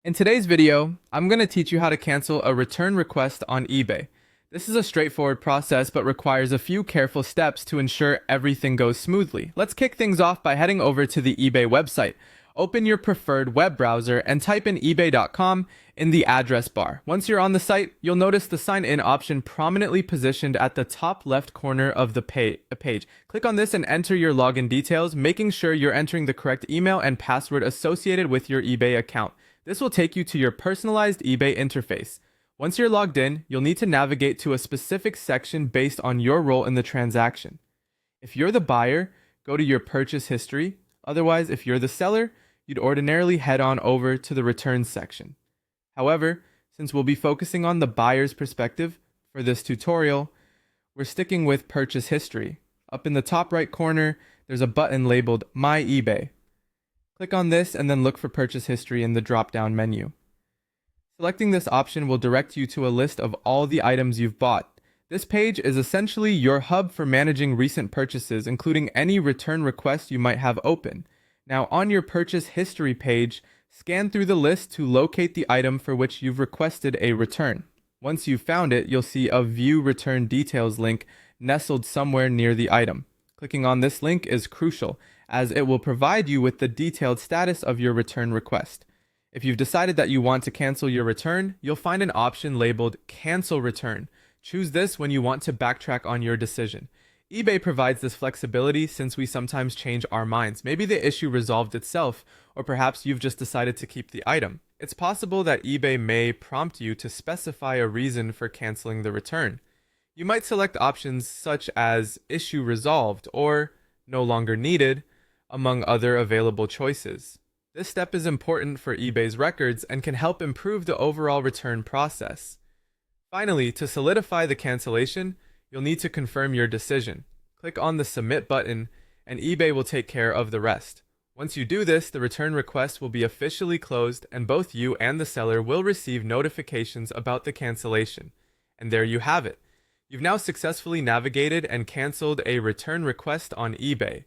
In today's video, I'm going to teach you how to cancel a return request on eBay. This is a straightforward process but requires a few careful steps to ensure everything goes smoothly. Let's kick things off by heading over to the eBay website. Open your preferred web browser and type in ebay.com in the address bar. Once you're on the site, you'll notice the sign in option prominently positioned at the top left corner of the page. Click on this and enter your login details, making sure you're entering the correct email and password associated with your eBay account. This will take you to your personalized eBay interface. Once you're logged in, you'll need to navigate to a specific section based on your role in the transaction. If you're the buyer, go to your purchase history. Otherwise, if you're the seller, you'd ordinarily head on over to the returns section. However, since we'll be focusing on the buyer's perspective for this tutorial, we're sticking with purchase history. Up in the top right corner, there's a button labeled My eBay. Click on this and then look for purchase history in the drop-down menu. Selecting this option will direct you to a list of all the items you've bought. This page is essentially your hub for managing recent purchases, including any return requests you might have open. Now, on your purchase history page, scan through the list to locate the item for which you've requested a return. Once you've found it, you'll see a View Return Details link nestled somewhere near the item. Clicking on this link is crucial, as it will provide you with the detailed status of your return request. If you've decided that you want to cancel your return, you'll find an option labeled Cancel Return. Choose this when you want to backtrack on your decision. eBay provides this flexibility since we sometimes change our minds. Maybe the issue resolved itself, or perhaps you've just decided to keep the item. It's possible that eBay may prompt you to specify a reason for canceling the return. You might select options such as Issue Resolved or No Longer Needed, among other available choices. This step is important for eBay's records and can help improve the overall return process. Finally, to solidify the cancellation, you'll need to confirm your decision. Click on the Submit button, and eBay will take care of the rest. Once you do this, the return request will be officially closed, and both you and the seller will receive notifications about the cancellation. And there you have it. You've now successfully navigated and canceled a return request on eBay.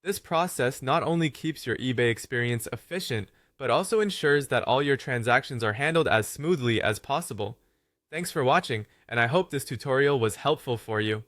This process not only keeps your eBay experience efficient, but also ensures that all your transactions are handled as smoothly as possible. Thanks for watching, and I hope this tutorial was helpful for you.